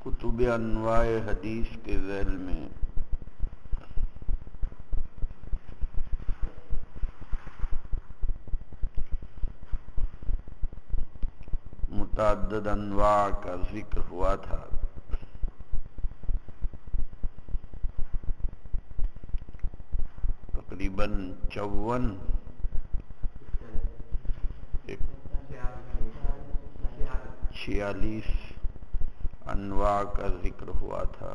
کتب انواع حدیث کے ذیل میں متعدد انواع کا ذکر ہوا تھا۔ تقریباً 46 انواع کا ذکر ہوا تھا۔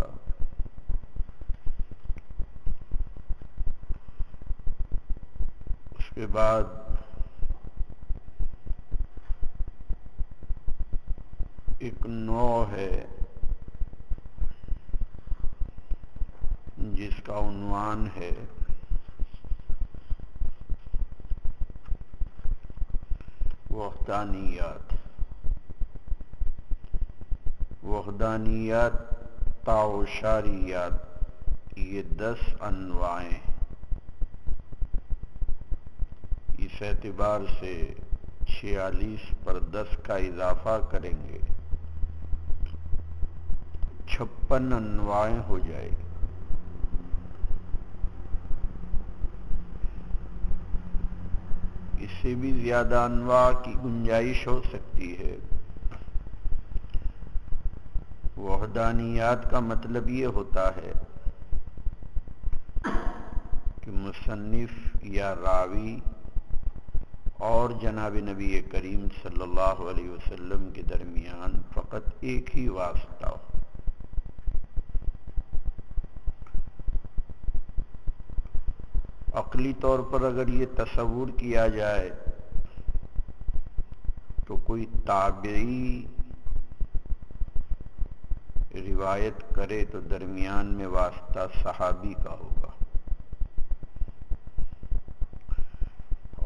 اس کے بعد ایک نوع ہے جس کا عنوان ہے وحدانیات۔ وحدانیات تعاشریات، یہ 10 انواع ہیں۔ اس اعتبار سے 46 پر 10 کا اضافہ کریں گے 56 انواع ہو جائے گی۔ اس سے بھی زیادہ انواع کی گنجائش ہو سکتی ہے۔ وحدانیات کا مطلب یہ ہوتا ہے کہ مصنف یا راوی اور جناب نبی کریم صلی اللہ علیہ وسلم کے درمیان فقط ایک ہی واسطہ ہو۔ عقلی طور پر اگر یہ تصور کیا جائے تو کوئی تابعی روایت کرے تو درمیان میں واسطہ صحابی کا ہوگا،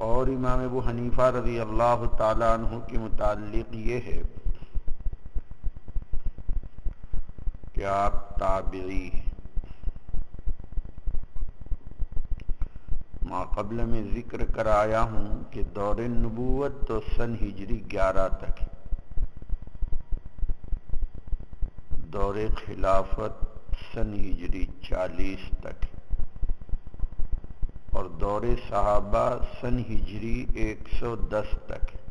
اور امام ابو حنیفہ رضی اللہ تعالی عنہ کے متعلق یہ ہے کہ آپ تابعی ہیں۔ ما قبل میں ذکر کرایا ہوں کہ دور نبوت تو سن ہجری 11 تک ہے، دور خلافت سن ہجری 40 تک ہے، اور دور صحابہ سن ہجری 110 تک ہے۔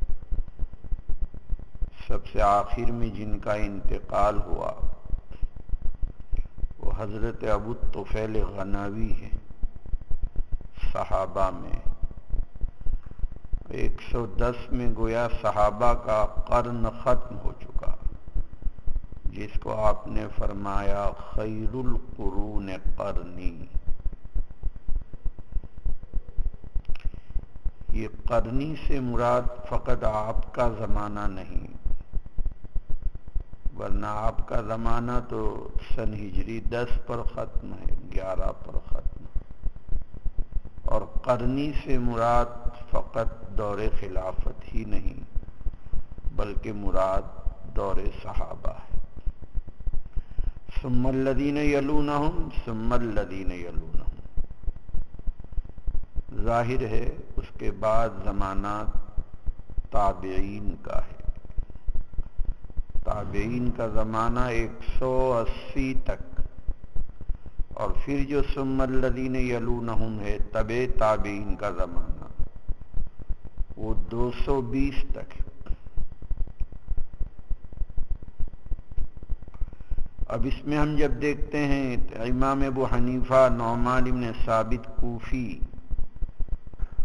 سب سے آخر میں جن کا انتقال ہوا وہ حضرت ابو الطفیل غنوی ہے۔ صحابہ میں 110 میں گویا صحابہ کا قرن ختم ہو چکا، جس کو آپ نے فرمایا خیر القرون قرنی۔ یہ قرنی سے مراد فقط آپ کا زمانہ نہیں، ورنہ آپ کا زمانہ تو سن ہجری 10 پر ختم ہے، 11 پر ختم ہے، اور قرنی سے مراد فقط دور خلافت ہی نہیں بلکہ مراد دور صحابہ ہے۔ ثم الذین یلونہم ثم الذین یلونہم، ظاہر ہے اس کے بعد زمانہ تابعین کا ہے۔ تابعین کا زمانہ 180 تک، اور پھر جو ثم الذین یلونہم ہے تبع تابعین کا زمانہ، وہ 220 تک ہے۔ اب اس میں ہم جب دیکھتے ہیں امام ابو حنیفہ نعمان بن ثابت کوفی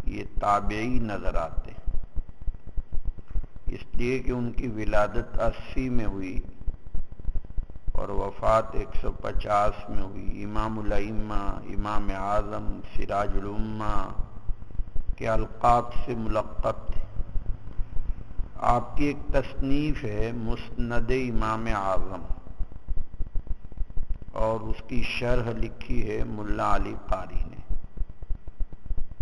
یہ تابعی نظر آتے ہیں، اس لیے کہ ان کی ولادت 80 میں ہوئی اور وفات 150 میں ہوئی۔ امام الائمہ، امام اعظم، سراج الامہ کے القاب سے ملقب تھے۔ آپ کی ایک تصنیف ہے مسند امام اعظم، اور اس کی شرح لکھی ہے ملا علی قاری نے۔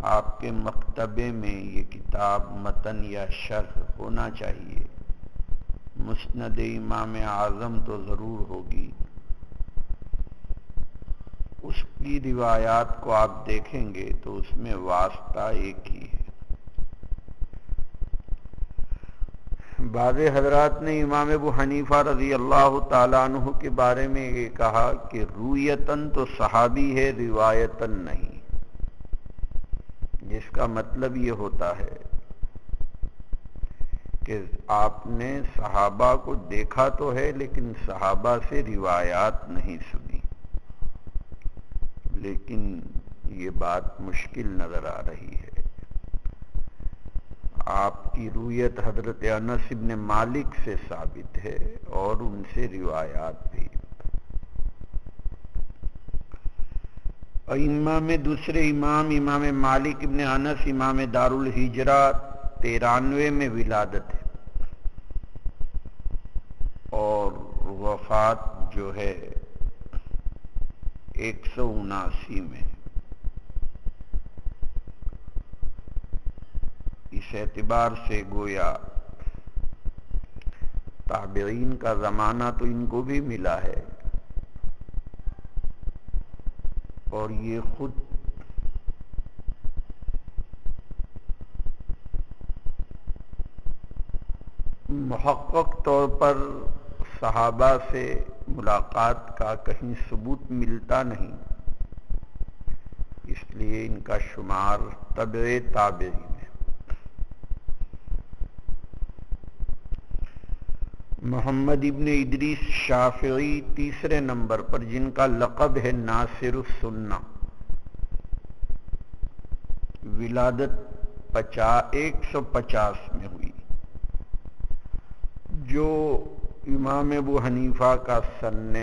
آپ کے مکتبے میں یہ کتاب متن یا شرح ہونا چاہیے، مسند امام اعظم تو ضرور ہوگی۔ اس کی روایات کو آپ دیکھیں گے تو اس میں واسطہ ایک ہی ہے، بعض حضرات نے امام ابو حنیفہ رضی اللہ تعالیٰ عنہ کے بارے میں یہ کہا کہ رویتاً تو صحابی ہے، روایتاً نہیں، جس کا مطلب یہ ہوتا ہے کہ آپ نے صحابہ کو دیکھا تو ہے لیکن صحابہ سے روایات نہیں سنی، لیکن یہ بات مشکل نظر آ رہی ہے۔ آپ کی رویت حضرت انس بن مالک سے ثابت ہے اور ان سے روایات بھی۔ ائمہ میں دوسرے امام مالک بن انس امام دار الہجرہ 93 میں ولادت ہے اور وفات جو ہے 179 میں۔ اس اعتبار سے گویا تابعین کا زمانہ تو ان کو بھی ملا ہے، اور یہ خود محقق طور پر صحابہ سے ملاقات کا کہیں ثبوت ملتا نہیں، اس لیے ان کا شمار تبع تابعی میں۔ محمد ابن ادریس شافعی تیسرے نمبر پر، جن کا لقب ہے ناصر السنہ، ولادت 150 میں ہوئی، جو امام ابو حنیفہ کا سن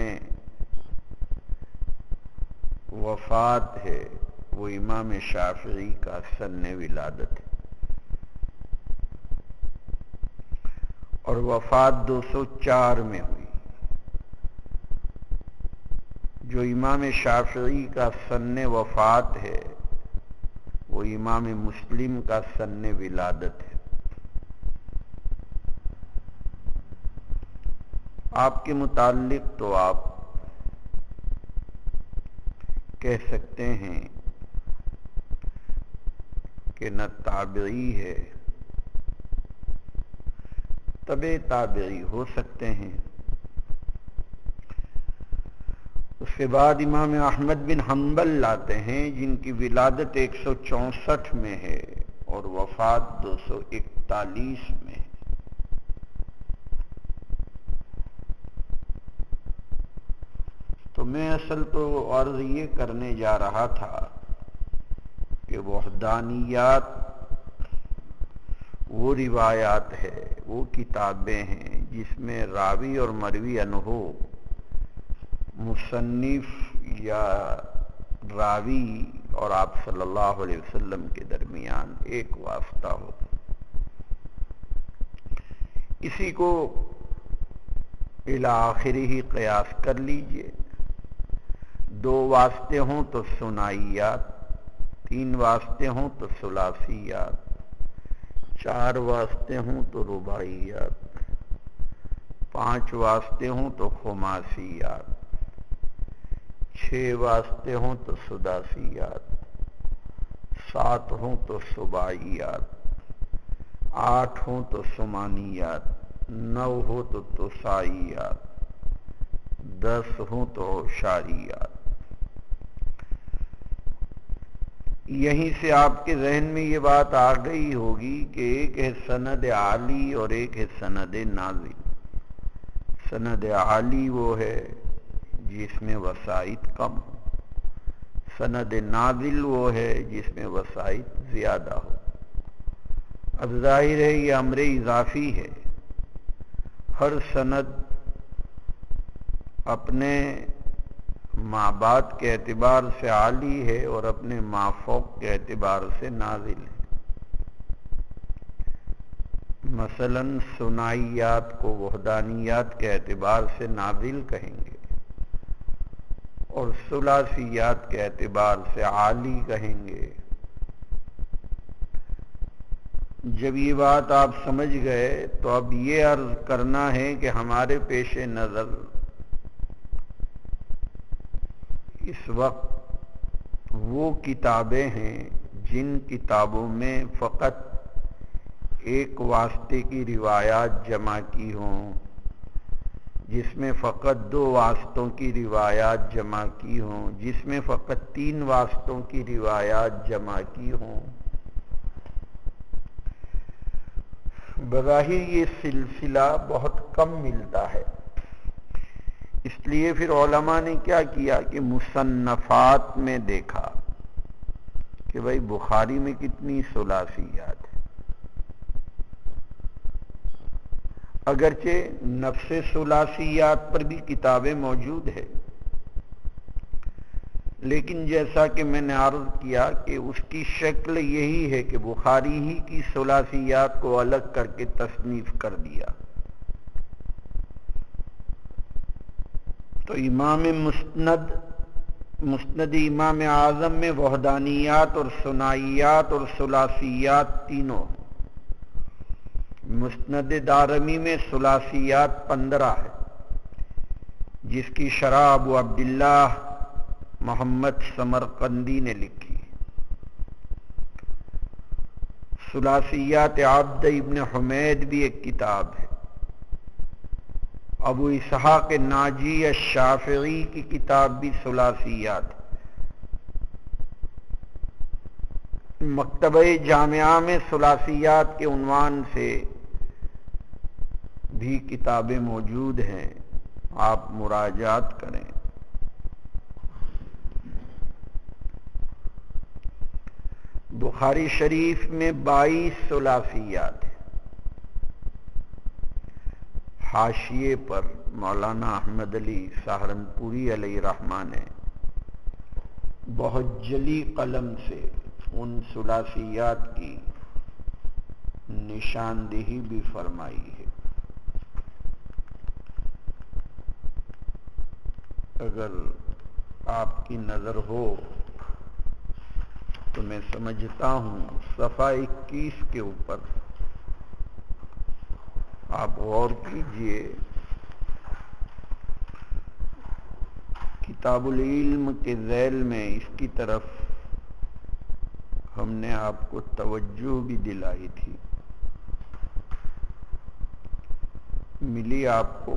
وفات ہے وہ امام شافعی کا سن ولادت ہے، اور وفات 204 میں ہوئی۔ جو امام شافعی کا سن وفات ہے وہ امام مسلم کا سن ولادت ہے۔ آپ کے متعلق تو آپ کہہ سکتے ہیں کہ نہ تابعی ہے، تبع تابعی ہو سکتے ہیں۔ اس کے بعد امام احمد بن حنبل لاتے ہیں، جن کی ولادت 164 میں ہے اور وفات 241 میں ہے۔ تو میں اصل تو عرض یہ کرنے جا رہا تھا کہ وحدانیات وہ روایات ہے، وہ کتابیں ہیں جس میں راوی اور مروی عنہ مصنف یا راوی اور آپ صلی اللہ علیہ وسلم کے درمیان ایک واسطہ ہو۔ اسی کو الی آخری ہی قیاس کر لیجئے۔ 2 واسطے ہوں تو ثنائیات، 3 واسطے ہوں تو ثلاثیات، 4 واسطے ہوں تو رباعیات، 5 واسطے ہوں تو خماسیات، 6 واسطے ہوں تو سداسیات، 7 ہوں تو سباعیات، 8 ہوں تو ثمانیات، 9 ہوں تو تساعیات، 10 ہوں تو عشاریات۔ یہیں سے آپ کے ذہن میں یہ بات آ گئی ہوگی کہ ایک ہے سند عالی اور ایک ہے سند نازل۔ سند عالی وہ ہے جس میں وسائط کم ہو، سند نازل وہ ہے جس میں وسائط زیادہ ہو۔ اب ظاہر ہے یہ امر اضافی ہے، ہر سند اپنے مابعد کے اعتبار سے عالی ہے اور اپنے مافوق کے اعتبار سے نازل ہے۔ مثلا ثنائیات کو وحدانیات کے اعتبار سے نازل کہیں گے اور ثلاثیات کے اعتبار سے عالی کہیں گے۔ جب یہ بات آپ سمجھ گئے تو اب یہ عرض کرنا ہے کہ ہمارے پیش نظر اس وقت وہ کتابیں ہیں جن کتابوں میں فقط ایک واسطے کی روایات جمع کی ہوں، جس میں فقط 2 واسطوں کی روایات جمع کی ہوں، جس میں فقط 3 واسطوں کی روایات جمع کی ہوں۔ بظاہر یہ سلسلہ بہت کم ملتا ہے، اس لیے پھر علماء نے کیا کیا کہ مصنفات میں دیکھا کہ بھائی بخاری میں کتنی ثلاثیات ہیں۔ اگرچہ نفس ثلاثیات پر بھی کتابیں موجود ہیں، لیکن جیسا کہ میں نے عرض کیا کہ اس کی شکل یہی ہے کہ بخاری ہی کی ثلاثیات کو الگ کر کے تصنیف کر دیا۔ تو امام مسند امام اعظم میں وحدانیات اور ثنائیات اور ثلاثیات تینوں، مسند دارمی میں ثلاثیات 15 ہے، جس کی شرح ابو عبداللہ محمد سمرقندی نے لکھی۔ ثلاثیات عبد ابن حمید بھی ایک کتاب ہے۔ ابو اسحاق ناجی الشافعی کی کتاب بھی ثلاثیات ہے۔ مکتبہ جامعہ میں ثلاثیات کے عنوان سے بھی کتابیں موجود ہیں، آپ مراجعات کریں۔ بخاری شریف میں 22 ثلاثیات ہیں۔ حاشیے پر مولانا احمد علی سہارنپوری علیہ رحمہ نے بہت جلی قلم سے ان ثلاثیات کی نشاندہی بھی فرمائی ہے۔ اگر آپ کی نظر ہو تو میں سمجھتا ہوں صفحہ 21 کے اوپر آپ غور کیجئے، کتاب العلم کے ذیل میں اس کی طرف ہم نے آپ کو توجہ بھی دلائی تھی، ملی آپ کو۔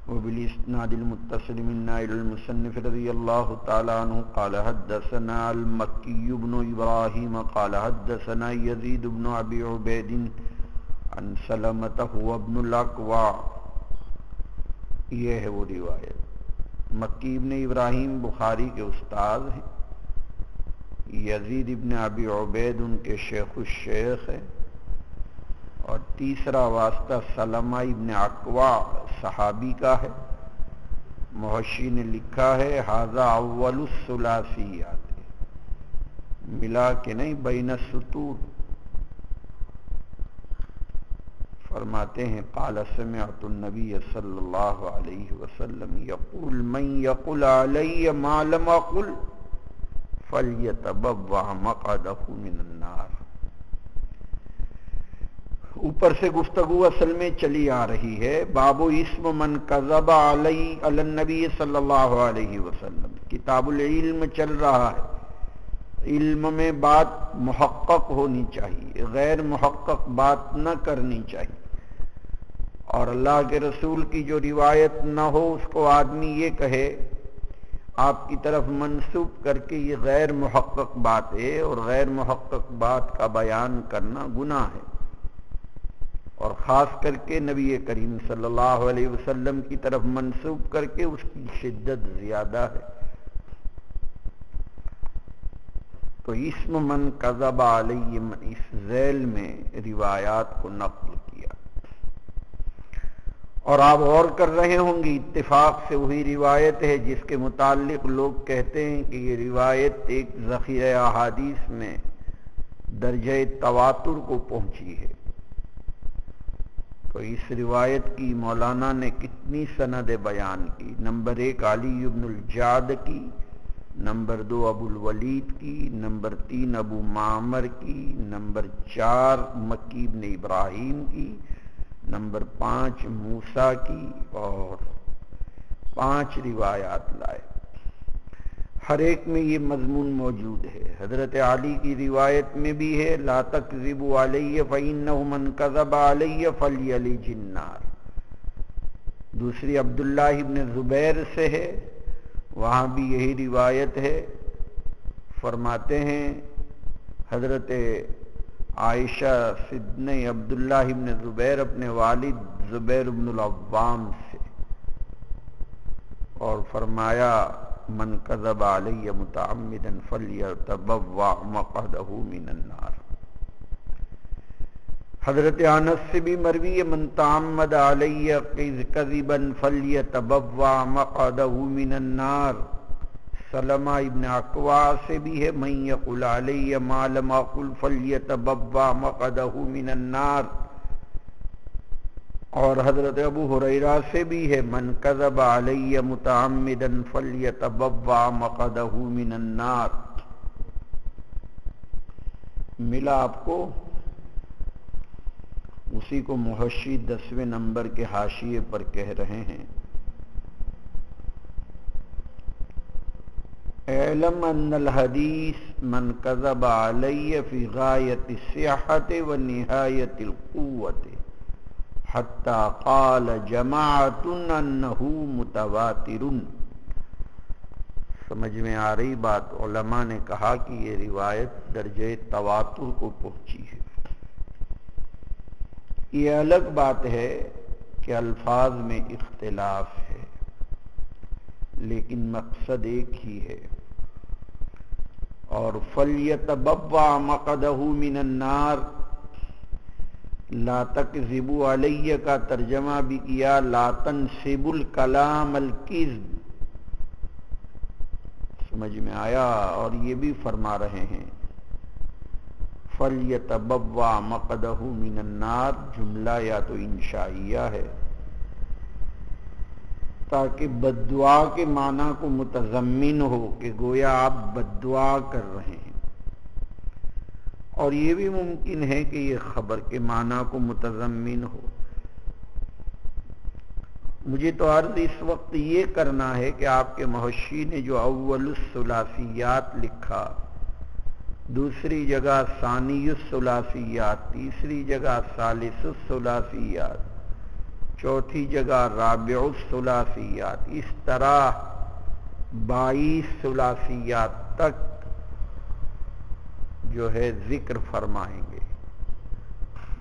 وبالاسناد المتصل منا الى المصنف رضی اللہ تعالی عنہ قال حدثنا المکی بن ابراہیم قال حدثنا یزید بن ابی عبید عن سلمۃ هو ابن الاکوع۔ یہ ہے وہ روایت۔ مکی بن ابراہیم بخاری کے استاد ہیں، یزید ابن ابی عبید ان کے شیخ الشیخ ہے، اور تیسرا واسطہ سلمہ ابن اکوع صحابی کا ہے۔ محشی نے لکھا ہے ھذا اول الثلاثیات، ملا کہ نہیں بین السطور۔ فرماتے ہیں قال سمعت النبی صلی اللہ علیہ وسلم یقول من یقل علی ما لم اقل فلیتبوأ مقعدہ من النار۔ اوپر سے گفتگو اصل میں چلی آ رہی ہے، باب اسم من کذب علی النبی صلی اللہ علیہ وسلم۔ کتاب العلم چل رہا ہے، علم میں بات محقق ہونی چاہیے، غیر محقق بات نہ کرنی چاہیے، اور اللہ کے رسول کی جو روایت نہ ہو اس کو آدمی یہ کہے آپ کی طرف منسوب کر کے یہ غیر محقق بات ہے، اور غیر محقق بات کا بیان کرنا گناہ ہے، اور خاص کر کے نبی کریم صلی اللہ علیہ وسلم کی طرف منسوب کر کے اس کی شدت زیادہ ہے۔ تو اسم من کذب علی اس ذیل میں روایات کو نقل کیا، اور آپ غور کر رہے ہوں گے اتفاق سے وہی روایت ہے جس کے متعلق لوگ کہتے ہیں کہ یہ روایت ایک ذخیرہ احادیث میں درجہ تواتر کو پہنچی ہے۔ تو اس روایت کی مولانا نے کتنی سندیں بیان کی؟ نمبر 1 علی بن الجعد کی، نمبر 2 ابو الولید کی، نمبر 3 ابو معمر کی، نمبر 4 مکی بن ابراہیم کی، نمبر 5 موسیٰ کی، اور 5 روایات لائے۔ ہر ایک میں یہ مضمون موجود ہے۔ حضرت علی کی روایت میں بھی ہے لا تکذبوا علی فإنہ من کذب علی فلیلج النار۔ دوسری عبداللہ ابن زبیر سے ہے، وہاں بھی یہی روایت ہے۔ فرماتے ہیں حضرت عائشہ سیدنا عبداللہ ابن زبیر اپنے والد زبیر بن العوام سے، اور فرمایا من کذب علی متعمدا فلیتبوأ مقعدہ من النار۔ حضرت انس سے بھی مروی ہے من تعمد علی کذبا فلیتبوأ مقعدہ من النار۔ سلمہ ابن اکوع سے بھی ہے من یقل علی ما لم اقل فلیتبوأ مقعدہ من النار۔ اور حضرت ابو ہریرہ سے بھی ہے من کذب علی متعمدا فلیتبوأ مقعدہ من النار۔ ملا آپ کو؟ اسی کو محشی 10ویں نمبر کے حاشیے پر کہہ رہے ہیں اعلم ان الحدیث من کذب علی فی غایت الصحۃ و نہایت القوۃ حتی قال جماعت انہ متواتر۔ سمجھ میں آ رہی بات؟ علماء نے کہا کہ یہ روایت درجہ تواتر کو پہنچی ہے۔ یہ الگ بات ہے کہ الفاظ میں اختلاف ہے، لیکن مقصد ایک ہی ہے۔ اور فَلْيَتَبَوَّأْ مَقْعَدَهُ مِنَ النَّارِ، لا تکذبوا علیہ کا ترجمہ بھی کیا لا تنسبوا الکلام الکذب۔ سمجھ میں آیا؟ اور یہ بھی فرما رہے ہیں فَلْيَتَبَوَّأْ مَقْعَدَهُ مِنَ النَّارِ، جملہ یا تو انشائیہ ہے تاکہ بددعا کے معنی کو متضمن ہو کہ گویا آپ بددعا کر رہے ہیں، اور یہ بھی ممکن ہے کہ یہ خبر کے معنی کو متضمن ہو۔ مجھے تو عرض اس وقت یہ کرنا ہے کہ آپ کے محشی نے جو اول الثلاثیات لکھا، دوسری جگہ ثانی الثلاثیات، تیسری جگہ ثالث الثلاثیات، چوتھی جگہ رابع الثلاثیات، اس طرح 22 ثلاثیات تک جو ہے ذکر فرمائیں گے۔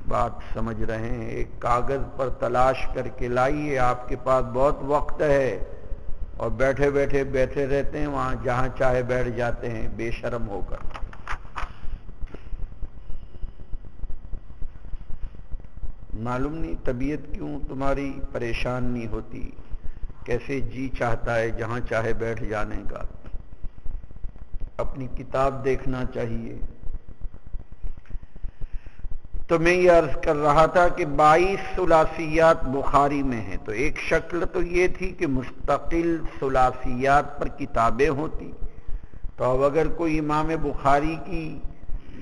بات سمجھ رہے ہیں؟ ایک کاغذ پر تلاش کر کے لائیے، آپ کے پاس بہت وقت ہے، اور بیٹھے بیٹھے رہتے ہیں وہاں جہاں چاہے بیٹھ جاتے ہیں بے شرم ہو کر۔ معلوم نہیں طبیعت کیوں تمہاری پریشان نہیں ہوتی، کیسے جی چاہتا ہے جہاں چاہے بیٹھ جانے کا۔ اپنی کتاب دیکھنا چاہیے۔ تو میں یہ عرض کر رہا تھا کہ 22 ثلاثیات بخاری میں ہیں، تو ایک شکل تو یہ تھی کہ مستقل ثلاثیات پر کتابیں ہوتی، تو اب اگر کوئی امام بخاری کی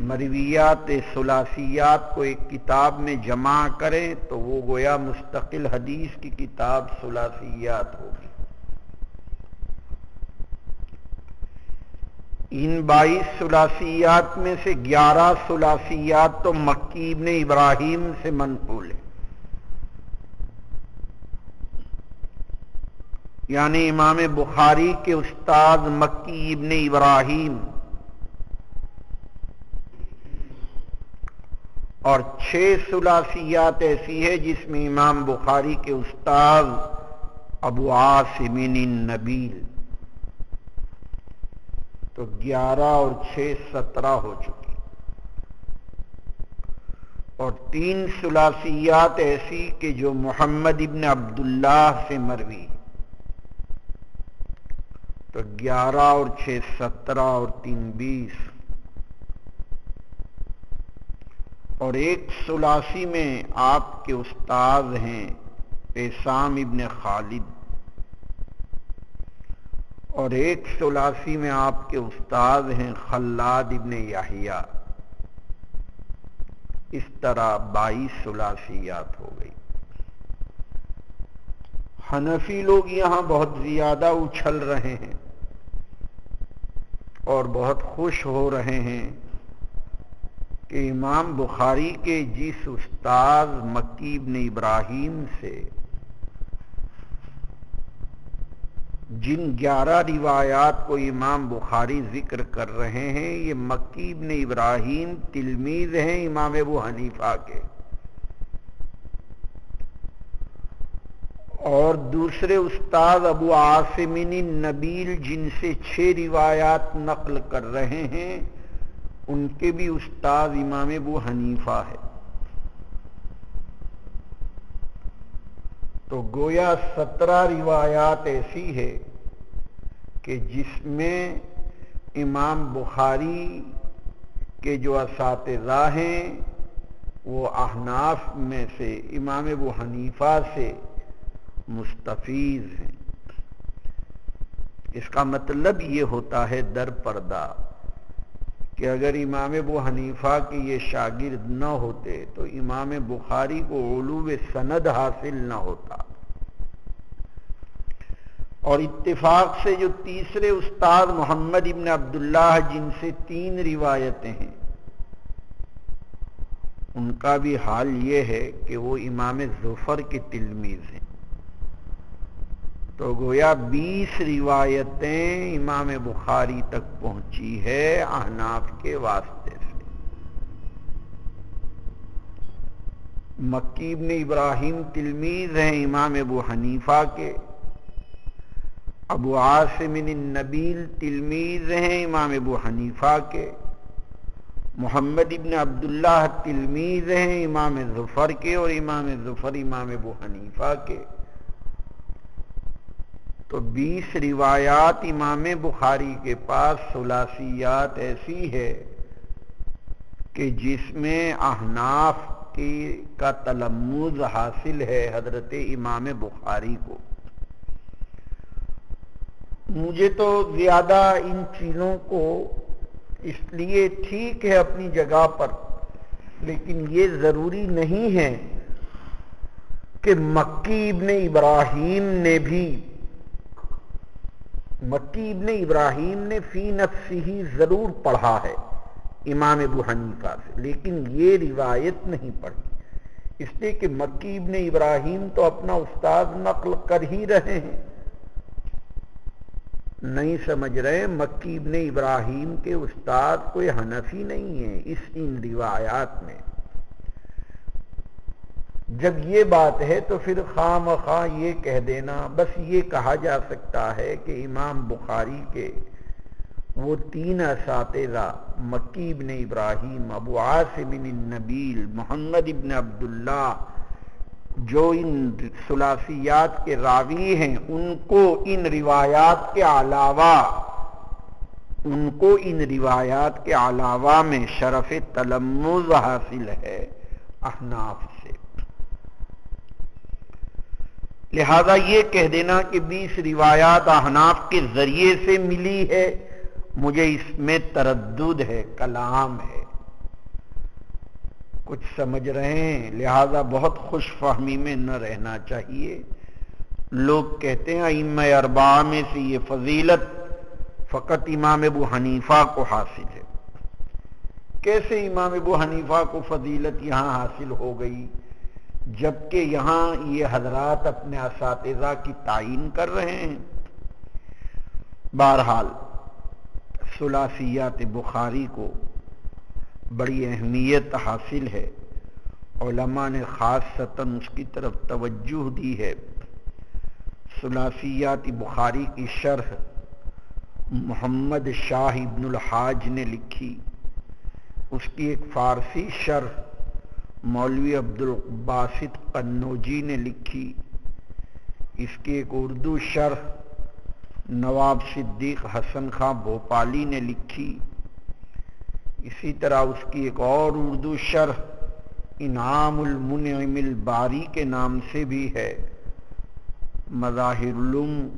مرویات ثلاثیات کو ایک کتاب میں جمع کریں تو وہ گویا مستقل حدیث کی کتاب ثلاثیات ہوگی۔ ان 22 ثلاثیات میں سے 11 ثلاثیات تو مکی ابن ابراہیم سے منقول ہے، یعنی امام بخاری کے استاد مکی ابن ابراہیم، اور 6 ثلاثیات ایسی ہے جس میں امام بخاری کے استاد ابو عاصم النبیل، تو 11 اور 6 17 ہو چکی، اور 3 ثلاثیات ایسی کہ جو محمد ابن عبداللہ سے مروی، تو 11 اور 6 17 اور 3 20، اور ایک ثلاثی میں آپ کے استاد ہیں عصام ابن خالد، اور ایک ثلاثی میں آپ کے استاد ہیں خلاد ابن یحییٰ۔ اس طرح 22 ثلاثیات ہو گئی۔ حنفی لوگ یہاں بہت زیادہ اچھل رہے ہیں، اور بہت خوش ہو رہے ہیں کہ امام بخاری کے جس استاد مکی ابن ابراہیم سے جن 11 روایات کو امام بخاری ذکر کر رہے ہیں، یہ مکی ابن ابراہیم تلمیذ ہیں امام ابو حنیفہ کے، اور دوسرے استاد ابو عاصم النبیل جن سے 6 روایات نقل کر رہے ہیں، ان کے بھی استاد امام ابو حنیفہ ہے۔ تو گویا 17 روایات ایسی ہے کہ جس میں امام بخاری کے جو اساتذہ ہیں وہ احناف میں سے امام ابو حنیفہ سے مستفیض ہیں۔ اس کا مطلب یہ ہوتا ہے در پردہ کہ اگر امام ابو حنیفہ کے یہ شاگرد نہ ہوتے تو امام بخاری کو علو سند حاصل نہ ہوتا، اور اتفاق سے جو تیسرے استاد محمد ابن عبداللہ جن سے 3 روایتیں ہیں، ان کا بھی حال یہ ہے کہ وہ امام ظفر کے تلمیذ ہیں۔ تو گویا 20 روایتیں امام بخاری تک پہنچی ہے احناف کے واسطے سے۔ مکی ابن ابراہیم تلمیذ ہیں امام ابو حنیفہ کے، ابو عاصم النبیل تلمیذ ہیں امام ابو حنیفہ کے، محمد ابن عبداللہ تلمیذ ہیں امام ظفر کے، اور امام ظفر امام ابو حنیفہ کے۔ تو 20 روایات امام بخاری کے پاس ثلاثیات ایسی ہے کہ جس میں احناف کا تلمذ حاصل ہے حضرت امام بخاری کو۔ مجھے تو زیادہ ان چیزوں کو اس لیے ٹھیک ہے اپنی جگہ پر، لیکن یہ ضروری نہیں ہے کہ مکی ابن ابراہیم نے فی نفسہ ضرور پڑھا ہے امام ابو حنیفہ سے، لیکن یہ روایت نہیں پڑھی، اس لیے کہ مکی ابن ابراہیم تو اپنا استاد نقل کر ہی رہے ہیں۔ نہیں سمجھ رہے، مکی ابن ابراہیم کے استاد کوئی حنفی نہیں ہے ان روایات میں۔ جب یہ بات ہے تو پھر خواہ مخواہ یہ کہہ دینا، بس یہ کہا جا سکتا ہے کہ امام بخاری کے وہ 3 اساتذہ مکی ابن ابراہیم، ابو عاصم النبیل، محمد ابن عبداللہ، جو ان ثلاثیات کے راوی ہیں، ان کو ان روایات کے علاوہ میں شرف تلمذ حاصل ہے احناف سے۔ لہذا یہ کہہ دینا کہ 20 روایات احناف کے ذریعے سے ملی ہے، مجھے اس میں تردد ہے، کلام ہے۔ کچھ سمجھ رہے ہیں؟ لہذا بہت خوش فہمی میں نہ رہنا چاہیے۔ لوگ کہتے ہیں ائمہ 4 میں سے یہ فضیلت فقط امام ابو حنیفہ کو حاصل ہے۔ کیسے امام ابو حنیفہ کو فضیلت یہاں حاصل ہو گئی جبکہ یہاں یہ حضرات اپنے اساتذہ کی تعیین کر رہے ہیں؟ بہرحال ثلاثیات بخاری کو بڑی اہمیت حاصل ہے، علماء نے خاصتاً اس کی طرف توجہ دی ہے۔ ثلاثیات بخاری کی شرح محمد شاہ ابن الحاج نے لکھی، اس کی ایک فارسی شرح مولوی عبدالباسط قنوجی نے لکھی، اس کی ایک اردو شرح نواب صدیق حسن خان بھوپالی نے لکھی، اسی طرح اس کی ایک اور اردو شرح انعام المنعم الباری کے نام سے بھی ہے۔ مظاہر العلوم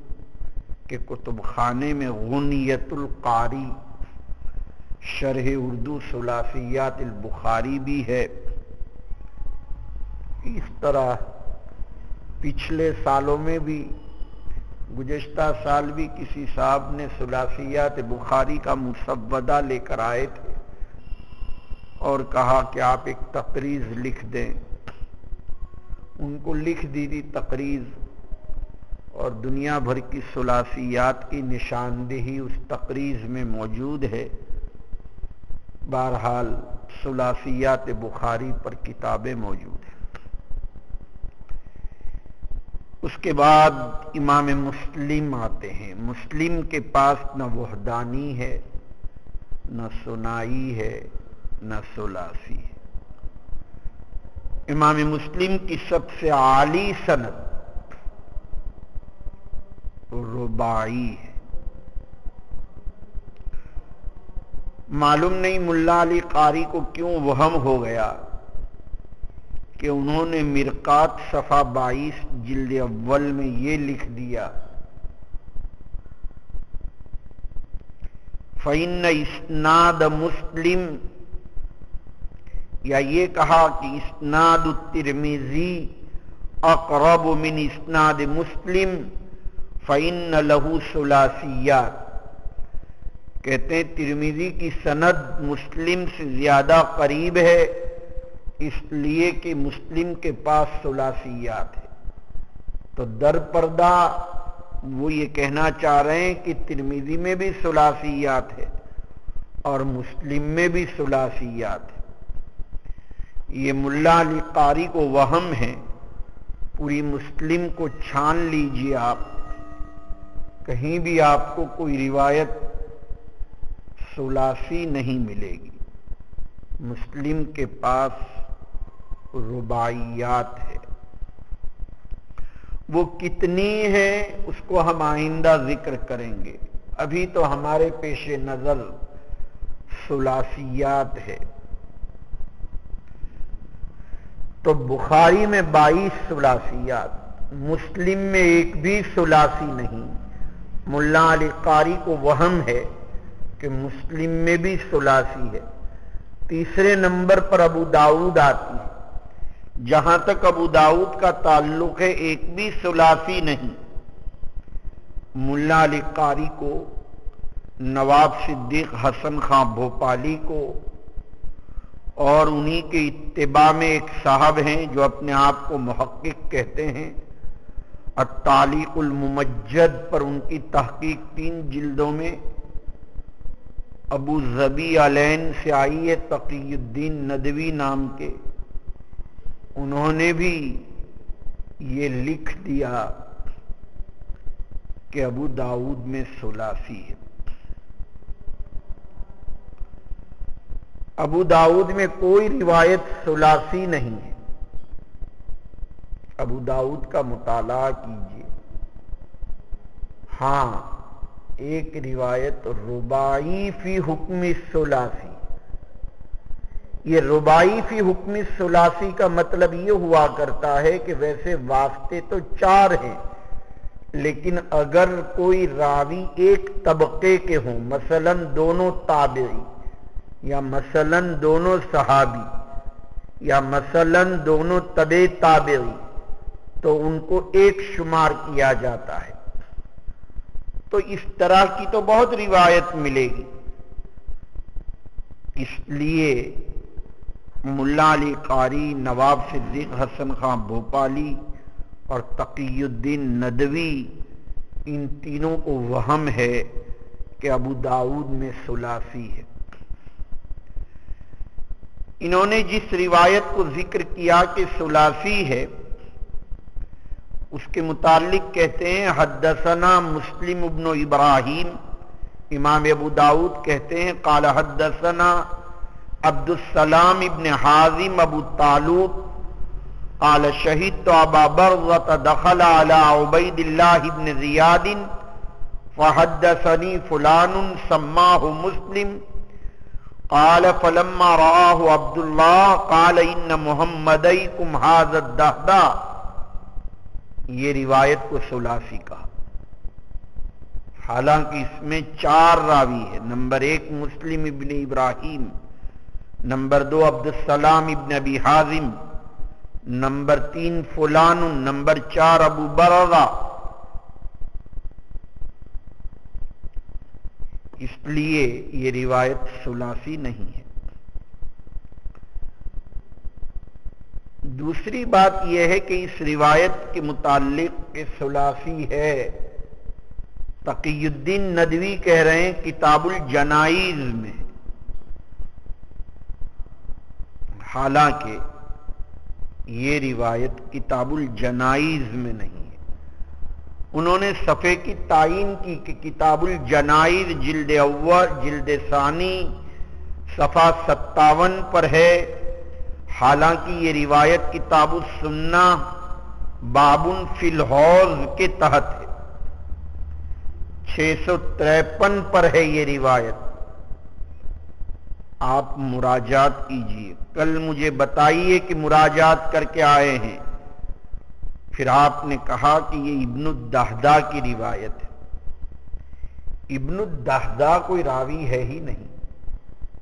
کے کتب خانے میں غنیت القاری شرح اردو ثلاثیات البخاری بھی ہے۔ اس طرح پچھلے سالوں میں بھی گزشتہ سال بھی کسی صاحب نے ثلاثیات بخاری کا مسودہ لے کر آئے تھے اور کہا کہ آپ ایک تقریض لکھ دیں. ان کو لکھ دی تھی تقریض، اور دنیا بھر کی ثلاثیات کی نشاندہی اس تقریض میں موجود ہے. بہرحال ثلاثیات بخاری پر کتابیں موجود ہیں. اس کے بعد امام مسلم آتے ہیں. مسلم کے پاس نہ وحدانی ہے، نہ ثنائی ہے، نہ ثلاثی ہے. امام مسلم کی سب سے عالی سند رباعی ہے. معلوم نہیں ملا علی قاری کو کیوں وہم ہو گیا کہ انہوں نے مرقات صفحہ 22 جلد اول میں یہ لکھ دیا فَإِنَّ اسناد مسلم، یا یہ کہا کہ اسناد الترمذی اقرب من اسناد مسلم فَإِنَّ لَهُ ثلاثیات. کہتے ہیں ترمذی کی سند مسلم سے زیادہ قریب ہے اس لیے کہ مسلم کے پاس ثلاثیات ہے. تو در پردہ وہ یہ کہنا چاہ رہے ہیں کہ ترمذی میں بھی ثلاثیات ہے اور مسلم میں بھی ثلاثیات ہے. یہ ملا علی قاری کو وہم ہے. پوری مسلم کو چھان لیجئے آپ، کہیں بھی آپ کو کوئی روایت ثلاثی نہیں ملے گی. مسلم کے پاس رباعیات ہے. وہ کتنی ہے اس کو ہم آئندہ ذکر کریں گے. ابھی تو ہمارے پیش نظر ثلاثیات ہے. تو بخاری میں 22 ثلاثیات، مسلم میں ایک بھی ثلاثی نہیں. ملا علی قاری کو وہم ہے کہ مسلم میں بھی ثلاثی ہے. تیسرے نمبر پر ابو داؤد آتی ہے. جہاں تک ابو داؤد کا تعلق ہے ایک بھی ثلاثی نہیں. ملا علی قاری کو، نواب صدیق حسن خان بھوپالی کو، اور انہی کے اتباع میں ایک صاحب ہیں جو اپنے آپ کو محقق کہتے ہیں، التعلیق الممجد پر ان کی تحقیق 3 جلدوں میں ابو ظبی علین سے آئی ہے، تقی الدین ندوی نام کے. انہوں نے بھی یہ لکھ دیا کہ ابو داؤد میں ثلاثی ہے. ابو داؤد میں کوئی روایت ثلاثی نہیں ہے. ابو داؤد کا مطالعہ کیجیے. ہاں ایک روایت رباعی فی حکم الثلاثی. یہ رباعی فی حکم الثلاثی کا مطلب یہ ہوا کرتا ہے کہ ویسے واسطے تو 4 ہیں، لیکن اگر کوئی راوی ایک طبقے کے ہوں، مثلا دونوں تابعی، یا مثلا دونوں صحابی، یا مثلا دونوں تبع تابعی، تو ان کو ایک شمار کیا جاتا ہے. تو اس طرح کی تو بہت روایت ملے گی. اس لیے ملا علی قاری، نواب صدیق حسن خان بھوپالی اور تقی الدین ندوی، ان تینوں کو وہم ہے کہ ابو داؤد میں ثلاثی ہے. انہوں نے جس روایت کو ذکر کیا کہ ثلاثی ہے اس کے متعلق کہتے ہیں حدثنا مسلم ابن ابراہیم. امام ابو داؤد کہتے ہیں قال حدثنا عبد السلام ابن حازم ابو طالوب قال شهدت ابا برزة دخل على عبید اللہ ابن زیاد فحدثني فلان سماه مسلم قال فلما رآه عبد الله قال ان محمديكم هذا الدهدا. یہ روایت کو ثلاثی کہا، حالانکہ اس میں 4 راوی ہے. نمبر 1 مسلم ابن ابراہیم، نمبر 2 عبد السلام ابن ابی حازم، نمبر 3 فلان، نمبر 4 ابو برزہ. اس لیے یہ روایت ثلاثی نہیں ہے۔ دوسری بات یہ ہے کہ اس روایت کے متعلق کہ ثلاثی ہے، تقی الدین ندوی کہہ رہے ہیں کتاب الجنائز میں، حالانکہ یہ روایت کتاب الجنائز میں نہیں ہے۔ انہوں نے صفحے کی تعین کی کہ کتاب الجنائز جلد اول جلد ثانی صفحہ 57 پر ہے، حالانکہ یہ روایت کتاب السنہ باب فی الحوض کے تحت ہے، 653 پر ہے یہ روایت۔ آپ مراجعات کیجئے، کل مجھے بتائیے کہ مراجعات کر کے آئے ہیں، پھر آپ نے کہا کہ یہ ابن الدہدہ کی روایت ہے۔ ابن الدہدہ کوئی راوی ہے ہی نہیں،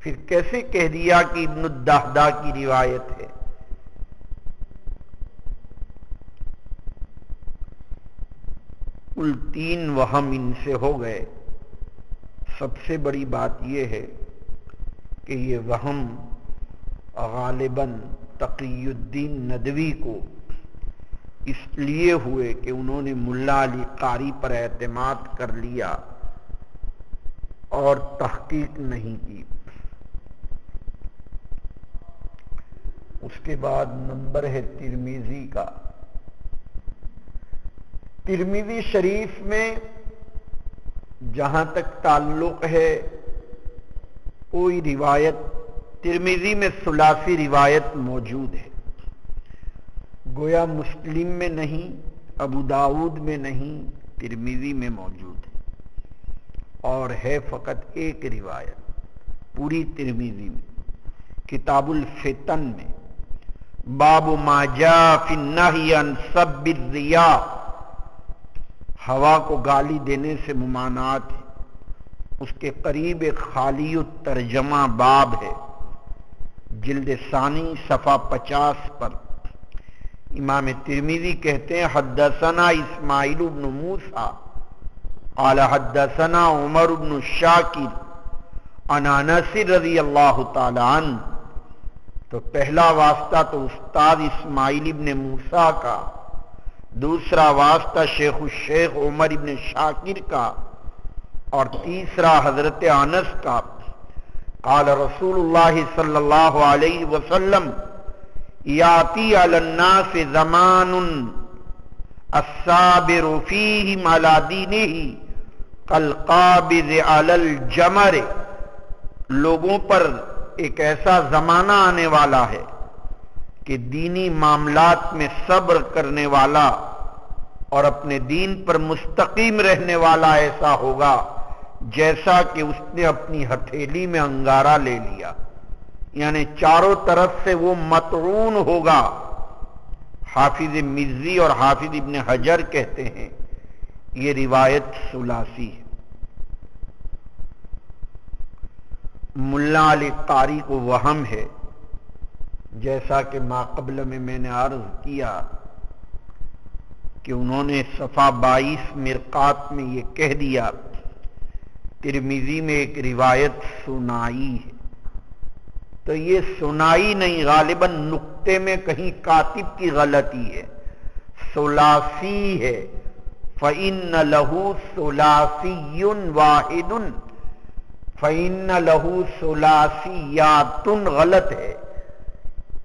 پھر کیسے کہہ دیا کہ ابن الدہدہ کی روایت ہے؟ کل 3 وہم ان سے ہو گئے۔ سب سے بڑی بات یہ ہے کہ یہ وہم غالباً تقی الدین ندوی کو اس لیے ہوئے کہ انہوں نے ملا علی قاری پر اعتماد کر لیا اور تحقیق نہیں کی۔ اس کے بعد نمبر ہے ترمذی کا۔ ترمذی شریف میں جہاں تک تعلق ہے کوئی روایت، ترمذی میں ثلاثی روایت موجود ہے، گویا مسلم میں نہیں، ابو داؤد میں نہیں، ترمذی میں موجود ہے، اور ہے فقط ایک روایت پوری ترمذی میں، کتاب الفتن میں، باب ما جاء فی النہی عن سب الریا، ہوا کو گالی دینے سے ممانعت ہے، اس کے قریب ایک خالی الترجمہ باب ہے، جلد ثانی صفحہ 50 پر۔ امام ترمذی کہتے ہیں حدثنا اسماعیل بن موسیٰ قال حدثنا عمر بن الشاکر عن انس رضی اللہ تعالی عنہ، تو پہلا واسطہ تو استاد اسماعیل ابن موسیٰ کا، دوسرا واسطہ شیخ الشیخ عمر ابن شاکر کا، اور تیسرا حضرت انس کا۔ قال رسول اللہ صلی اللہ علیہ وسلم یاتی علی الناس زمان الصابر فیہم علی دینہ کالقابض علی الجمر، لوگوں پر ایک ایسا زمانہ آنے والا ہے کہ دینی معاملات میں صبر کرنے والا اور اپنے دین پر مستقیم رہنے والا ایسا ہوگا جیسا کہ اس نے اپنی ہتھیلی میں انگارہ لے لیا، یعنی چاروں طرف سے وہ مطعون ہوگا۔ حافظ مزی اور حافظ ابن حجر کہتے ہیں یہ روایت ثلاثی ہے۔ ملا علی قاری کو وہم ہے، جیسا کہ ماقبل میں نے عرض کیا کہ انہوں نے صفحہ 22 مرقات میں یہ کہہ دیا ترمذی میں ایک روایت سنائی ہے، تو یہ سنائی نہیں، غالباً نقطے میں کہیں کاتب کی غلطی ہے، ثلاثی ہے، فَإِنَّ لَهُ ثُلَاثِيٌّ وَاحِدٌ فَإِنَّ لَهُ ثُلَاثِيَّاتٌ غلط ہے۔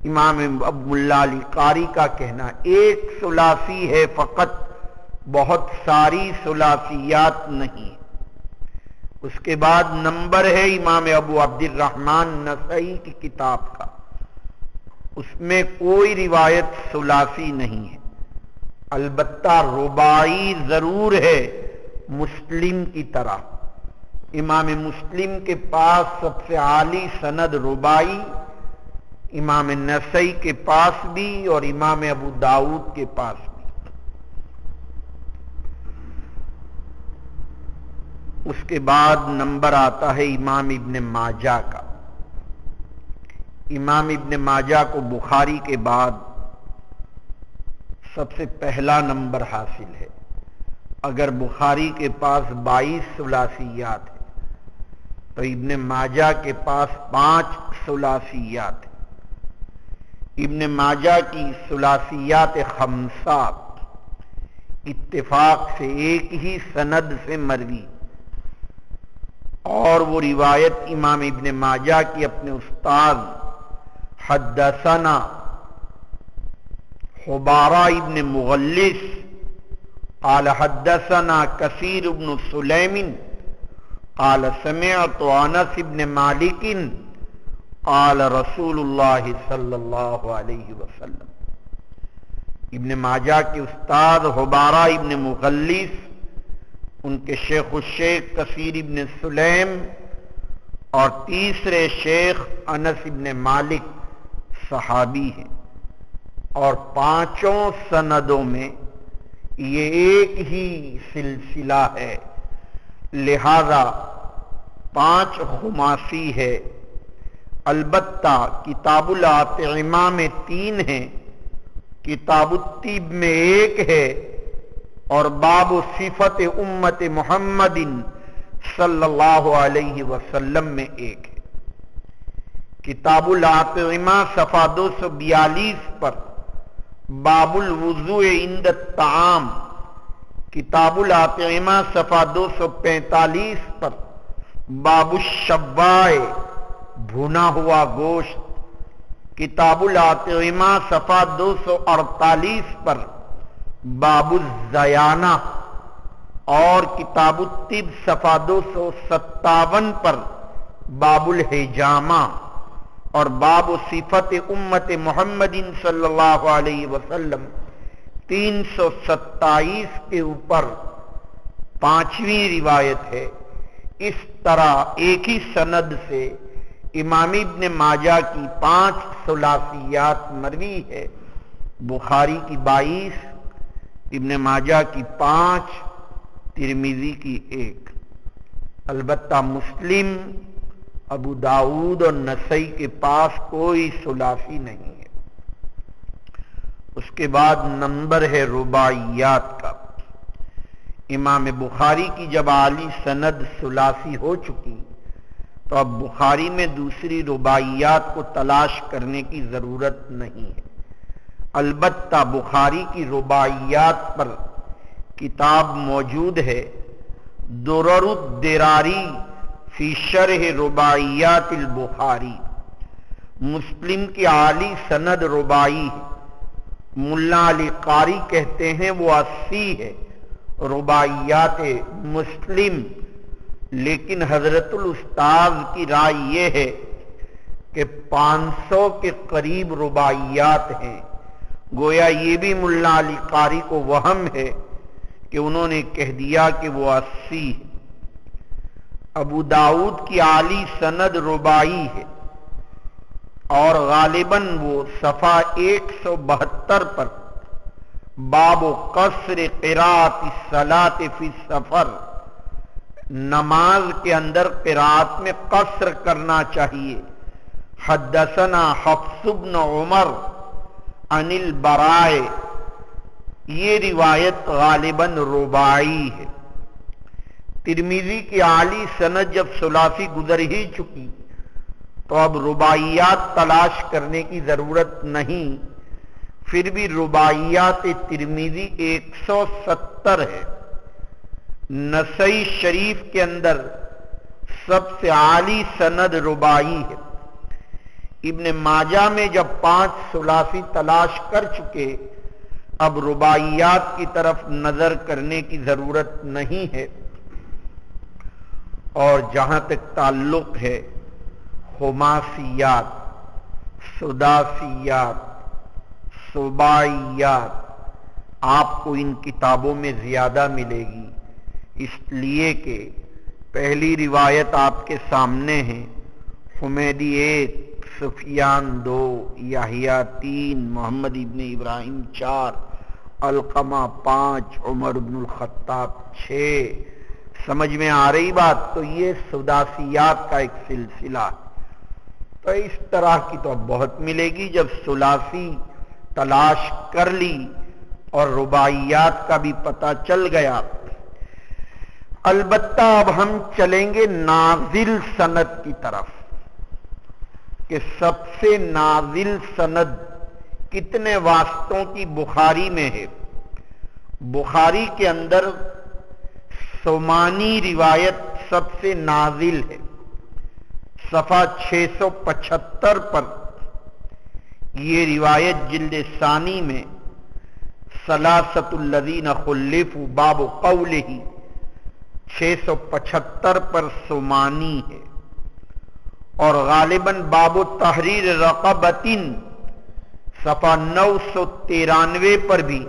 امام ابو ملا علی قاری کا کہنا ایک ثلاثی ہے فقط، بہت ساری ثلاثیات نہیں۔ اس کے بعد نمبر ہے امام ابو عبد الرحمن نسائی کی کتاب کا، اس میں کوئی روایت ثلاثی نہیں ہے، البتہ رباعی ضرور ہے مسلم کی طرح۔ امام مسلم کے پاس سب سے عالی سند رباعی، امام نسائی کے پاس بھی اور امام ابو داؤد کے پاس بھی۔ اس کے بعد نمبر آتا ہے امام ابن ماجہ کا۔ امام ابن ماجہ کو بخاری کے بعد سب سے پہلا نمبر حاصل ہے، اگر بخاری کے پاس 22 ثلاثیات ہیں تو ابن ماجہ کے پاس 5 ثلاثیات ہیں۔ ابن ماجہ کی ثلاثیات 5 اتفاق سے ایک ہی سند سے مروی، اور وہ روایت امام ابن ماجہ کی اپنے استاد حدثنا حبارہ ابن مغلس قال حدثنا کثیر ابن سلیم قال سمعت انس ابن مالک قال رسول اللہ صلی اللہ علیہ وسلم۔ ابن ماجہ کے استاد حبارہ ابن مغلس، ان کے شیخ الشیخ کثیر ابن سلیم، اور تیسرے شیخ انس ابن مالک صحابی ہیں، اور 5 سندوں میں یہ ایک ہی سلسلہ ہے، لہذا 5 خماسی ہے۔ البتہ کتاب الاطعمہ میں 3 ہیں، کتاب الطب میں 1 ہے، اور باب صفت امت محمد صلی اللہ علیہ وسلم میں 1 ہے۔ کتاب الاطعمہ صفحہ 242 پر باب الوضوء عند الطعام، کتاب الاطعمہ صفحہ 245 پر باب الشباء بھنا ہوا گوشت، کتاب الاطعمہ صفحہ 248 پر باب الزیانہ، اور کتاب الطب صفحہ 257 پر باب الحجامہ، اور باب صفت امت محمد صلی اللہ علیہ وسلم 327 کے اوپر 5ویں روایت ہے۔ اس طرح ایک ہی سند سے امام ابن ماجہ کی 5 ثلاثیات مروی ہے، بخاری کی 22، ابن ماجہ کی 5، ترمذی کی 1۔ البتہ مسلم، ابو داؤد اور نسائی کے پاس کوئی ثلاثی نہیں ہے۔ اس کے بعد نمبر ہے رباعیات کا۔ امام بخاری کی جب اعلی سند ثلاثی ہو چکی تو اب بخاری میں دوسری رباعیات کو تلاش کرنے کی ضرورت نہیں ہے۔ البتہ بخاری کی رباعیات پر کتاب موجود ہے، درر الدراری فی شرح رباعیات البخاری۔ مسلم کی اعلی سند رباعی ہے، ملا علی قاری کہتے ہیں وہ 80 ہے رباعیات مسلم، لیکن حضرت الاستاذ کی رائے یہ ہے کہ 500 کے قریب رباعیات ہیں۔ گویا یہ بھی ملا علی قاری کو وہم ہے کہ انہوں نے کہہ دیا کہ وہ 80 ہے۔ ابو داؤد کی اعلی سند رباعی ہے، اور غالباً وہ صفحہ 172 پر باب قصر قراءۃ الصلاۃ فی السفر، نماز کے اندر قراءت میں قصر کرنا چاہیے۔ حدثنا حفص بن عمر عن البراء، یہ روایت غالباً رباعی ہے۔ ترمذی کی اعلی سند جب ثلاثی گزر ہی چکی تو اب رباعیات تلاش کرنے کی ضرورت نہیں، پھر بھی رباعیات ترمذی 170 ہے۔ نسائی شریف کے اندر سب سے اعلی سند رباعی ہے۔ ابن ماجہ میں جب 5 ثلاثی تلاش کر چکے، اب رباعیات کی طرف نظر کرنے کی ضرورت نہیں ہے۔ اور جہاں تک تعلق ہے خماسیات، سداسیات، سباعیات، آپ کو ان کتابوں میں زیادہ ملے گی، اس لیے کہ پہلی روایت آپ کے سامنے ہے، حمیدی 1، سفیان 2، یحییٰ 3، محمد ابن ابراہیم 4، علقمہ 5، عمر بن الخطاب 6۔ سمجھ میں آ رہی بات؟ تو یہ سداسیات کا ایک سلسلہ ہے۔ تو اس طرح کی تو اب بہت ملے گی۔ جب ثلاثی تلاش کر لی اور رباعیات کا بھی پتہ چل گیا، البتہ اب ہم چلیں گے نازل سند کی طرف کہ سب سے نازل سند کتنے واسطوں کی بخاری میں ہے۔ بخاری کے اندر سمانی روایت سب سے نازل ہے، صفحہ 675 پر یہ روایت جلد ثانی میں ثلاثۃ الذین خلفوا باب قولہ 675 پر سمانی ہے، اور غالباً باب تحریر رقبۃ صفحہ 993 پر بھی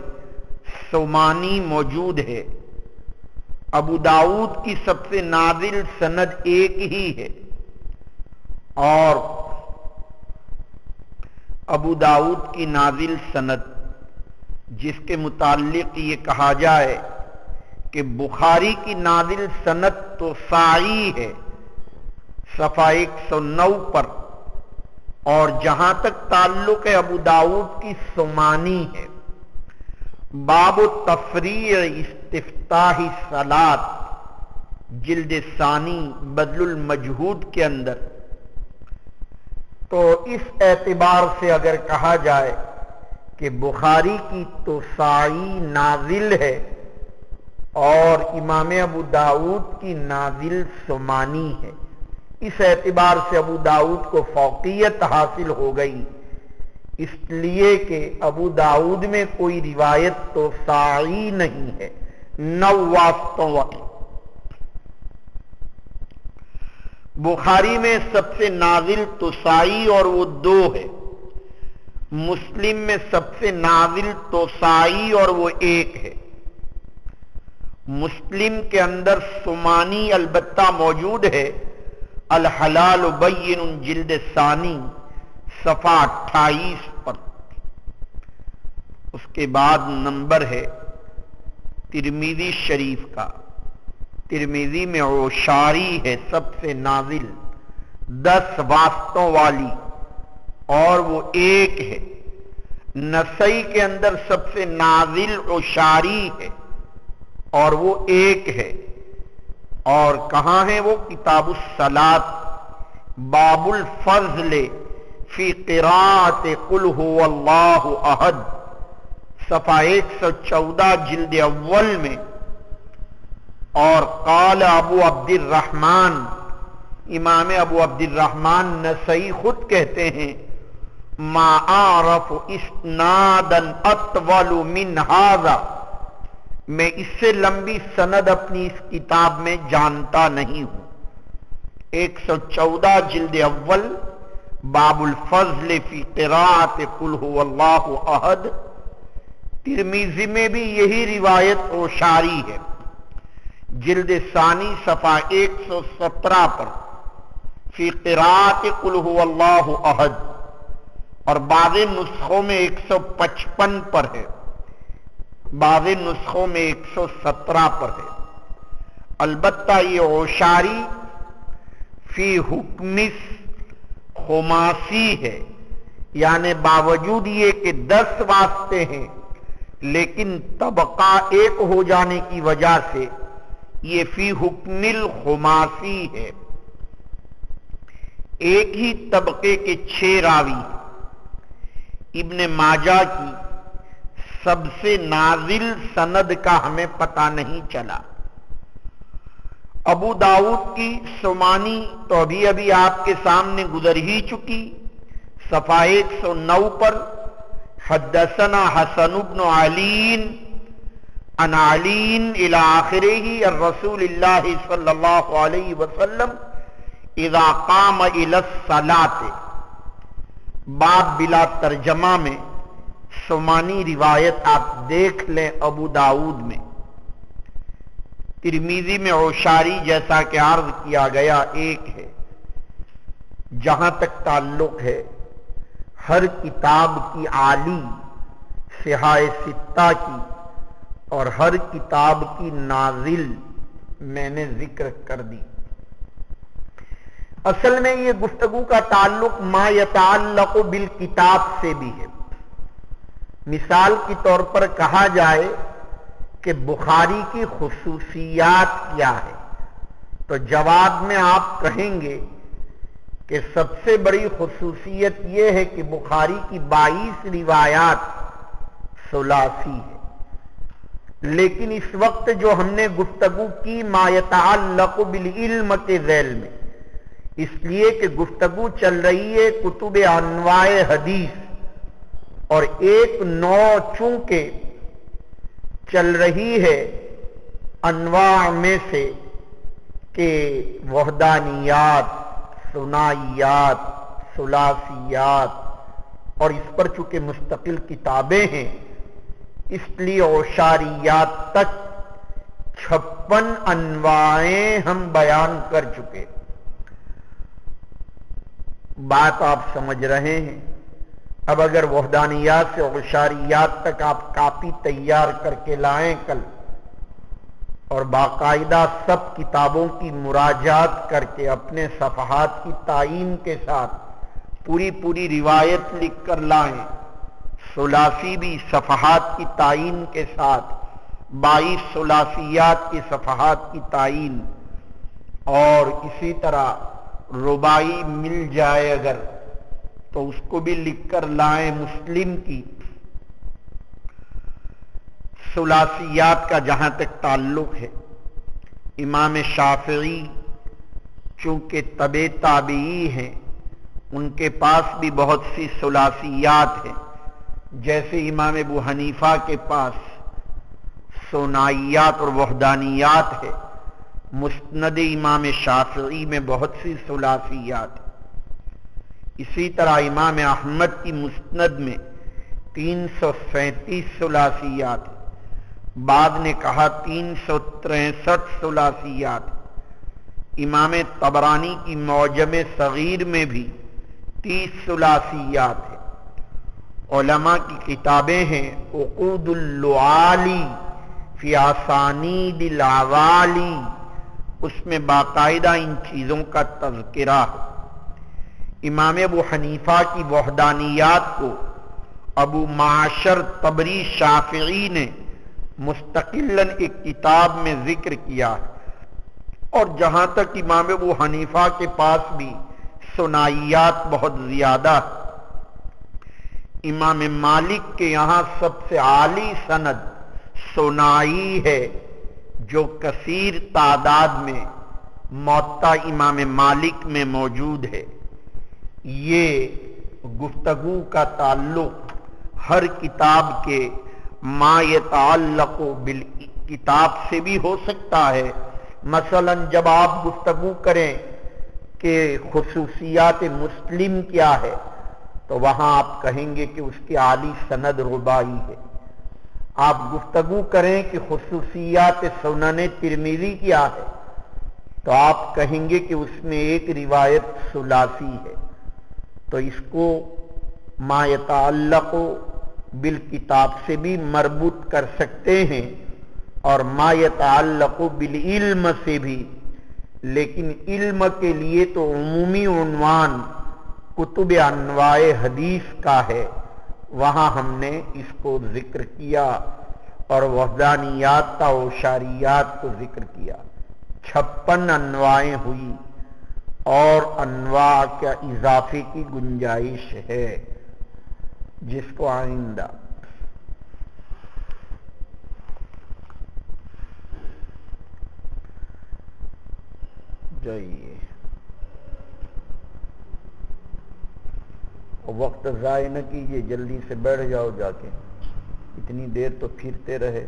سمانی موجود ہے۔ ابو داؤد کی سب سے نازل سند ایک ہی ہے، اور ابو داؤد کی نازل سند جس کے متعلق یہ کہا جائے کہ بخاری کی نازل سند تو سائی ہے صفحہ 109 پر، اور جہاں تک تعلق ہے ابو داؤد کی سمانی ہے۔ باب تفریع استفتاح الصلاۃ جلد ثانی بذل المجہود کے اندر، تو اس اعتبار سے اگر کہا جائے کہ بخاری کی تو سائی نازل ہے اور امام ابو داؤد کی نازل سمانی ہے، اس اعتبار سے ابو داؤد کو فوقیت حاصل ہو گئی، اس لیے کہ ابو داؤد میں کوئی روایت تو سائی نہیں ہے، 9 واسطوں والی۔ بخاری میں سب سے نازل تو سائی اور وہ 2 ہے، مسلم میں سب سے نازل تو سائی اور وہ 1 ہے۔ مسلم کے اندر سمانی البتہ موجود ہے، الحلال بین جلد ثانی صفحہ 28 پر۔ اس کے بعد نمبر ہے ترمذی شریف کا، ترمذی میں عشاری ہے سب سے نازل 10 واسطوں والی اور وہ 1 ہے۔ نسائی کے اندر سب سے نازل عشاری ہے اور وہ 1 ہے، اور کہاں ہے وہ؟ کتاب الصلاۃ باب الفضل فی قراءۃ قل هو اللہ احد صفحہ 114 جلد اول میں، اور قال ابو عبد الرحمن، امام ابو عبد الرحمن نسائی خود کہتے ہیں ما اعرف اسنادا اطول من هذا، میں اس سے لمبی سند اپنی اس کتاب میں جانتا نہیں ہوں۔ 114 جلد اول باب الفضل فی قراءۃ قل هو اللہ احد۔ ترمذی میں بھی یہی روایت عشاری ہے، جلد ثانی صفحہ 117 پر فی قراءۃ قل هو اللہ احد، اور بعض نسخوں میں 155 پر ہے، بعض نسخوں میں 117 پر ہے۔ البتہ یہ عشاری فی حکم خماسی ہے، یعنی باوجود یہ کہ 10 واسطے ہیں لیکن طبقہ 1 ہو جانے کی وجہ سے یہ فی حکم الخماسی ہے، ایک ہی طبقے کے 6 راوی۔ ابن ماجہ کی سب سے نازل سند کا ہمیں پتہ نہیں چلا۔ ابو داؤد کی سمانی تو ابھی آپ کے سامنے گزر ہی چکی، صفحہ 109 پر حدثنا حسن بن علی عن علی الی آخرہ الرسول اللہ صلی اللہ علیہ وسلم اذا قام الی الصلاۃ، باب بلا ترجمہ میں سمانی روایت آپ دیکھ لیں ابو داؤد میں۔ ترمذی میں عشاری جیسا کہ عرض کیا گیا 1 ہے۔ جہاں تک تعلق ہے ہر کتاب کی عالی صحاح ستہ کی اور ہر کتاب کی نازل میں نے ذکر کر دی۔ اصل میں یہ گفتگو کا تعلق ما یتعلق بالکتاب سے بھی ہے۔ مثال کے طور پر کہا جائے کہ بخاری کی خصوصیات کیا ہے، تو جواب میں آپ کہیں گے کہ سب سے بڑی خصوصیت یہ ہے کہ بخاری کی 22 روایات ثلاثی ہے۔ لیکن اس وقت جو ہم نے گفتگو کی ما یتعلق بالعلم کے ذیل میں، اس لیے کہ گفتگو چل رہی ہے کتب انواع حدیث، اور ایک نوع چونکہ چل رہی ہے انواع میں سے کہ وحدانیات، ثنائیات، ثلاثیات، اور اس پر چونکہ مستقل کتابیں ہیں، اس لیے عشاریات تک 56 انواعیں ہم بیان کر چکے۔ بات آپ سمجھ رہے ہیں؟ اب اگر وحدانیات سے عشاریات تک آپ کاپی تیار کر کے لائیں کل، اور باقاعدہ سب کتابوں کی مراجعات کر کے اپنے صفحات کی تعیین کے ساتھ پوری روایت لکھ کر لائیں، ثلاثی بھی صفحات کی تعیین کے ساتھ، 22 ثلاثیات کی صفحات کی تعیین، اور اسی طرح رباعی مل جائے اگر تو اس کو بھی لکھ کر لائیں۔ مسلم کی ثلاثیات کا جہاں تک تعلق ہے، امام شافعی چونکہ تبع تابعی ہیں، ان کے پاس بھی بہت سی ثلاثیات ہیں، جیسے امام ابو حنیفہ کے پاس ثنائیات اور وحدانیات ہے، مسند امام شافعی میں بہت سی ثلاثیات ہیں۔ اسی طرح امام احمد کی مسند میں 337 ثلاثیات ہیں، بعد نے کہا 363 ثلاثیات، امام طبرانی کی معجم صغیر میں بھی 30 ثلاثیات ہیں۔ علماء کی کتابیں ہیں عقود اللعالی فی اسانید العوالی، اس میں باقاعدہ ان چیزوں کا تذکرہ ہے۔ امام ابو حنیفہ کی وحدانیات کو ابو معاشر طبری شافعی نے مستقلاً ایک کتاب میں ذکر کیا ہے، اور جہاں تک امام ابو حنیفہ کے پاس بھی ثنائیات بہت زیادہ ہے۔ امام مالک کے یہاں سب سے عالی سند ثنائی ہے، جو کثیر تعداد میں موطا امام مالک میں موجود ہے۔ یہ گفتگو کا تعلق ہر کتاب کے ما یتعلق بالکتاب سے بھی ہو سکتا ہے۔ مثلا جب آپ گفتگو کریں کہ خصوصیات مسلم کیا ہے، تو وہاں آپ کہیں گے کہ اس کی عالی سند رباعی ہے۔ آپ گفتگو کریں کہ خصوصیات سنن ترمذی کیا ہے، تو آپ کہیں گے کہ اس میں ایک روایت ثلاثی ہے۔ تو اس کو ما یتعلق بالکتاب سے بھی مربوط کر سکتے ہیں، اور ما یتعلق بالعلم سے بھی، لیکن علم کے لیے تو عمومی عنوان کتب انواع حدیث کا ہے، وہاں ہم نے اس کو ذکر کیا، اور وحدانیات کا عشاریات کو ذکر کیا۔ 56 انواعیں ہوئی، اور انواع کا اضافے کی گنجائش ہے، جس کو آئندہ جائیے، وقت ضائع نہ کیجیے، جلدی سے بیٹھ جاؤ جا کے، اتنی دیر تو پھرتے رہے۔